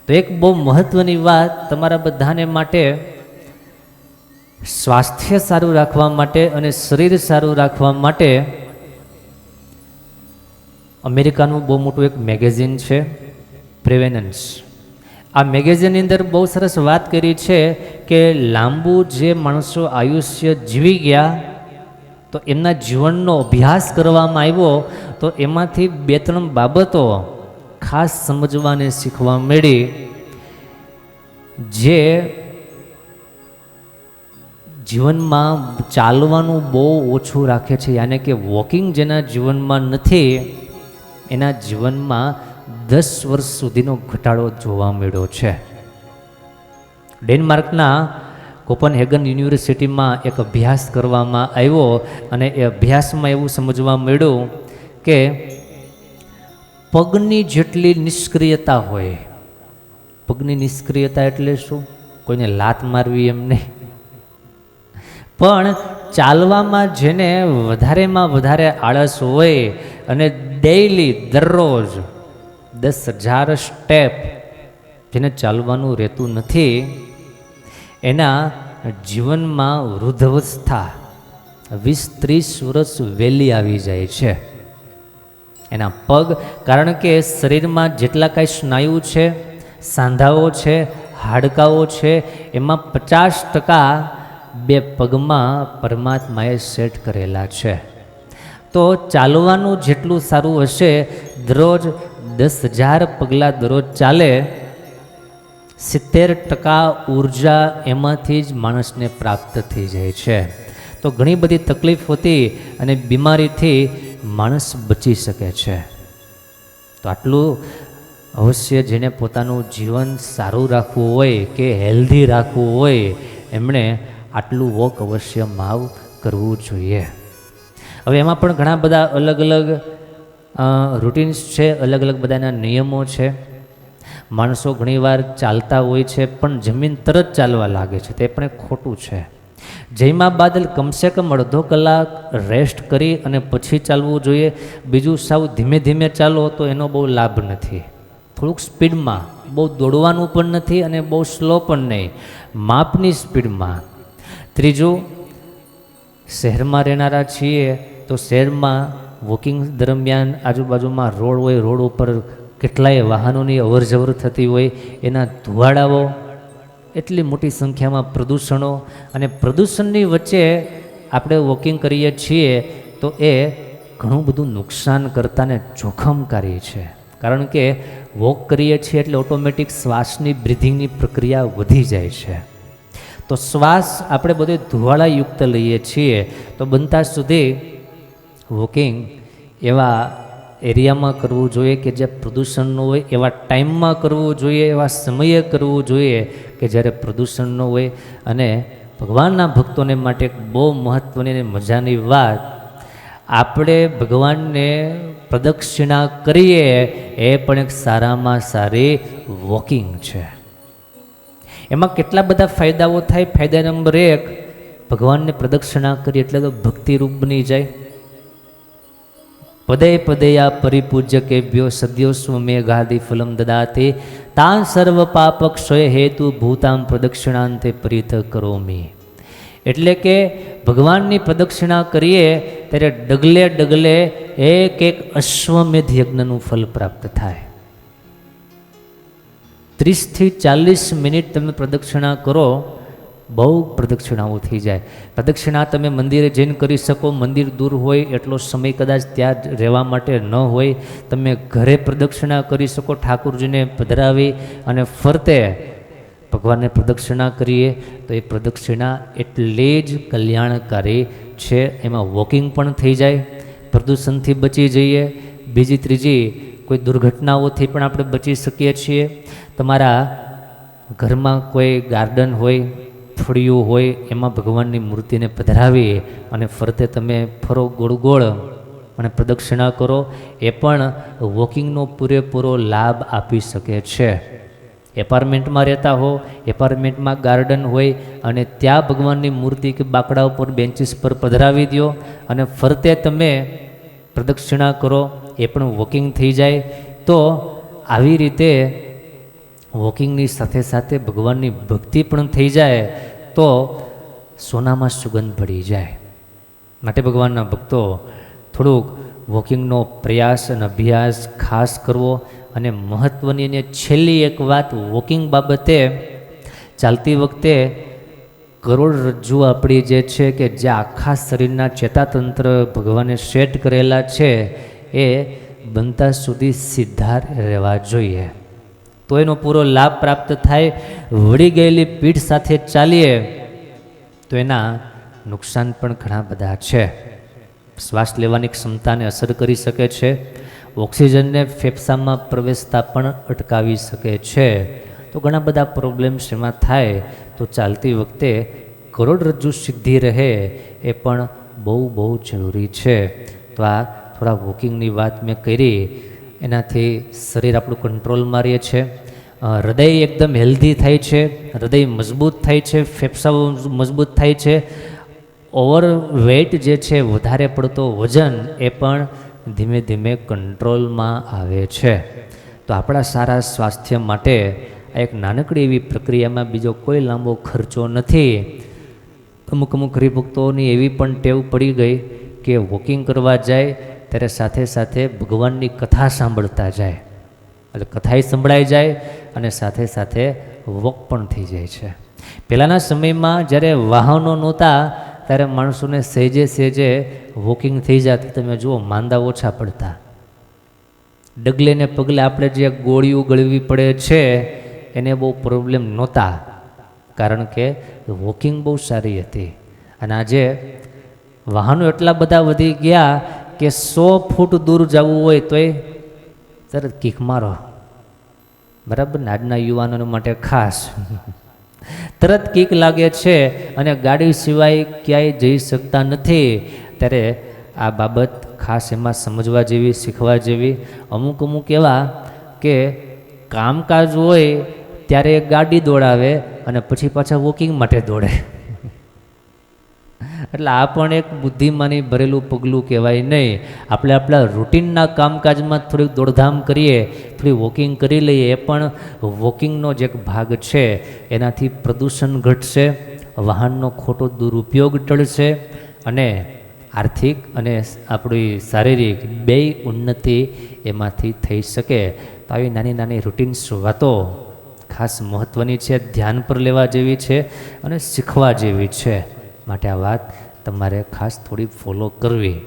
તો એક બહુ મહત્વની વાત તમારા બધાને માટે, સ્વાસ્થ્ય સારું રાખવા માટે અને શરીર સારું રાખવા માટે અમેરિકાનું બહુ મોટું એક મેગેઝિન છે પ્રિવેનન્સ. આ મેગેઝિનની અંદર બહુ સરસ વાત કરી છે કે લાંબુ જે માણસો આયુષ્ય જીવી ગયા તો એમના જીવનનો અભ્યાસ કરવામાં આવ્યો તો એમાંથી 2-3 બાબતો ખાસ સમજવાને શીખવા મળી. જે જીવનમાં ચાલવાનું બહુ ઓછું રાખે છે, યાને કે વોકિંગ જેના જીવનમાં નથી એના જીવનમાં 10 વર્ષ સુધીનો ઘટાડો જોવા મળ્યો છે. ડેનમાર્કના કોપનહેગન યુનિવર્સિટીમાં એક અભ્યાસ કરવામાં આવ્યો અને એ અભ્યાસમાં એવું સમજવા મળ્યું કે પગની જેટલી નિષ્ક્રિયતા હોય, પગની નિષ્ક્રિયતા એટલે શું? કોઈને લાત મારવી એમ નહીં, પણ ચાલવામાં જેને વધારેમાં વધારે આળસ હોય અને ડેઈલી દરરોજ 10,000 સ્ટેપ જેને ચાલવાનું રહેતું નથી એના જીવનમાં વૃદ્ધાવસ્થા 20-30 વર્ષ વહેલી આવી જાય છે. એના પગ, કારણ કે શરીરમાં જેટલા કાંઈ સ્નાયુ છે, સાંધાઓ છે, હાડકાઓ છે, એમાં 50% બે પગમાં પરમાત્માએ સેટ કરેલા છે. તો ચાલવાનું જેટલું સારું હશે, દરરોજ 10,000 પગલાં દરરોજ ચાલે, 70% ઉર્જા એમાંથી જ માણસને પ્રાપ્ત થઈ જાય છે. તો ઘણી બધી તકલીફોથી અને બીમારીથી માણસ બચી શકે છે. તો આટલું અવશ્ય જેને પોતાનું જીવન સારું રાખવું હોય કે હેલ્ધી રાખવું હોય એમણે આટલું વોક અવશ્ય માવ કરવું જોઈએ. હવે એમાં પણ ઘણા બધા અલગ અલગ રૂટીન્સ છે, અલગ અલગ બધાના નિયમો છે. માણસો ઘણીવાર ચાલતા હોય છે પણ જમીન તરત ચાલવા લાગે છે, તે પણ ખોટું છે. જમ્યા બાદ કમસે કમ અડધો કલાક રેસ્ટ કરી અને પછી ચાલવું જોઈએ. બીજું સાવ ધીમે ધીમે ચાલો તો એનો બહુ લાભ નથી. થોડુંક સ્પીડમાં, બહુ દોડવાનું પણ નથી અને બહુ સ્લો પણ નહીં, માપની સ્પીડમાં. ત્રીજું, શહેરમાં રહેનારા છીએ તો શહેરમાં વોકિંગ દરમિયાન આજુબાજુમાં રોડ હોય, રોડ ઉપર કેટલાય વાહનોની અવરજવર થતી હોય, એના ધુવાડાઓ, એટલી મોટી સંખ્યામાં પ્રદૂષણો, અને પ્રદૂષણની વચ્ચે આપણે વોકિંગ કરીએ છીએ તો એ ઘણું બધું નુકસાન કરતાને જોખમકારી છે. કારણ કે વોક કરીએ છીએ એટલે ઓટોમેટિક શ્વાસની બ્રિધિંગની પ્રક્રિયા વધી જાય છે. તો શ્વાસ આપણે બધે ધુવાળાયુક્ત લઈએ છીએ, તો બનતા સુધી વોકિંગ એવા એરિયામાં કરવું જોઈએ કે જે પ્રદૂષણ ન હોય, એવા ટાઈમમાં કરવું જોઈએ, એવા સમયે કરવું જોઈએ કે જ્યારે પ્રદૂષણ ન હોય. અને ભગવાનના ભક્તોને માટે એક બહુ મહત્ત્વની અને મજાની વાત, આપણે ભગવાનને પ્રદક્ષિણા કરીએ એ પણ એક સારામાં સારી વોકિંગ છે. એમાં કેટલા બધા ફાયદાઓ થાય. ફાયદા નંબર 1, ભગવાનને પ્રદક્ષિણા કરીએ એટલે તો ભક્તિરૂપ બની જાય. પદે પદેયા પરિપૂજ્યકેભ્યો સદ્યો સ્વમેઘાદિ ફલમ દદાતે તાન સર્વ પાપ ક્ષય હેતુ ભૂતામ પ્રદક્ષિણાંતે પરિત કરોમી. એટલે કે ભગવાનની પ્રદક્ષિણા કરીએ ત્યારે ડગલે ડગલે એક અશ્વમેધ યજ્ઞનું ફલ પ્રાપ્ત થાય. 30 થી 40 મિનિટ તમે પ્રદક્ષિણા કરો, બહુ પ્રદક્ષિણાઓ થઈ જાય. પ્રદક્ષિણા તમે મંદિરે જઈને કરી શકો, મંદિર દૂર હોય એટલો સમય કદાચ ત્યાં રહેવા માટે ન હોય, તમે ઘરે પ્રદક્ષિણા કરી શકો. ઠાકુરજીને પધરાવી અને ફરતે ભગવાનને પ્રદક્ષિણા કરીએ તો એ પ્રદક્ષિણા એટલી જ કલ્યાણકારી છે. એમાં વોકિંગ પણ થઈ જાય, પ્રદૂષણથી બચી જઈએ. બીજી ત્રીજી, કોઈ દુર્ઘટનાઓથી પણ આપણે બચી શકીએ છીએ. તમારા ઘરમાં કોઈ ગાર્ડન હોય, ફળિયું હોય, એમાં ભગવાનની મૂર્તિને પધરાવી અને ફરતે તમે ફરો ગોળ ગોળ અને પ્રદક્ષિણા કરો, એ પણ વોકિંગનો પૂરેપૂરો લાભ આપી શકે છે. એપાર્ટમેન્ટમાં રહેતા હો, એપાર્ટમેન્ટમાં ગાર્ડન હોય અને ત્યાં ભગવાનની મૂર્તિ કે બાકડા ઉપર બેન્ચીસ પર પધરાવી દો અને ફરતે તમે પ્રદક્ષિણા કરો, એ પણ વોકિંગ થઈ જાય. તો આવી રીતે વોકિંગની સાથે સાથે ભગવાનની ભક્તિ પણ થઈ જાય તો સોનામાં સુગંધ ભળી જાય. માટે ભગવાનના ભક્તો થોડુંક વોકિંગનો પ્રયાસ અને અભ્યાસ ખાસ કરવો. અને મહત્ત્વની અને છેલ્લી એક વાત વોકિંગ બાબતે, ચાલતી વખતે કરોડરજ્જુ આપણી જે છે કે જે આખા શરીરના ચેતાતંત્ર ભગવાને સેટ કરેલા છે એ બનતા સુધી સીધા રહેવા જોઈએ, તો એનો પૂરો લાભ પ્રાપ્ત થાય. વળી ગયેલી પીઠ સાથે ચાલીએ તો એના નુકસાન પણ ઘણા બધા છે. શ્વાસ લેવાની ક્ષમતાને અસર કરી શકે છે, ઓક્સિજનને ફેફસામાં પ્રવેશતા પણ અટકાવી શકે છે. તો ઘણા બધા પ્રોબ્લેમ્સ એમાં થાય. તો ચાલતી વખતે કરોડરજ્જુ સિદ્ધિ રહે એ પણ બહુ બહુ જરૂરી છે. તો આ થોડા વોકિંગની વાત મેં કરી, એનાથી શરીર આપણું કંટ્રોલમાં રહે છે, હૃદય એકદમ હેલ્ધી થાય છે, હૃદય મજબૂત થાય છે, ફેફસાઓ મજબૂત થાય છે. ઓવરવેઇટ જે છે, વધારે પડતો વજન, એ પણ ધીમે ધીમે કંટ્રોલમાં આવે છે. તો આપણા સારા સ્વાસ્થ્ય માટે આ એક નાનકડી એવી પ્રક્રિયામાં બીજો કોઈ લાંબો ખર્ચો નથી. અમુક હરિભક્તોની એવી પણ ટેવ પડી ગઈ કે વોકિંગ કરવા જાય ત્યારે સાથે સાથે ભગવાનની કથા સાંભળતા જાય, એટલે કથાએ સંભળાઈ જાય અને સાથે સાથે વોક પણ થઈ જાય છે. પહેલાંના સમયમાં જ્યારે વાહનો નહોતા ત્યારે માણસોને સહેજે સહેજે વોકિંગ થઈ જતી. તમે જુઓ, માંદા ઓછા પડતા. ડગલે ને પગલે આપણે જે ગોળીઓ ગળવી પડે છે એને બહુ પ્રોબ્લેમ નહોતા, કારણ કે વોકિંગ બહુ સારી હતી. અને આજે વાહનો એટલા બધા વધી ગયા કે 100 ફૂટ દૂર જવું હોય તોય તરત કિક મારો, બરાબર ને? આજના યુવાનો માટે ખાસ તરત કિક લાગે છે અને ગાડી સિવાય ક્યાંય જઈ શકતા નથી. ત્યારે આ બાબત ખાસ એમાં સમજવા જેવી, શીખવા જેવી. અમુક એવા કે કામકાજ હોય ત્યારે ગાડી દોડાવે અને પછી પાછા વોકિંગ માટે દોડે. એટલે આ પણ એક બુદ્ધિમાની ભરેલું પગલું કહેવાય નહીં. આપણે આપણા રૂટિનના કામકાજમાં થોડીક દોડધામ કરીએ, થોડી વોકિંગ કરી લઈએ, એ પણ વોકિંગનો જ એક ભાગ છે. એનાથી પ્રદૂષણ ઘટશે, વાહનનો ખોટો દુરુપયોગ ટળશે અને આર્થિક અને આપણી શારીરિક બેય ઉન્નતિ એમાંથી થઈ શકે. તો આવી નાની નાની રૂટિન્સ વાતો ખાસ મહત્ત્વની છે, ધ્યાન પર લેવા જેવી છે અને શીખવા જેવી છે. માટે આ વાત તમારે ખાસ થોડી ફોલો કરવી.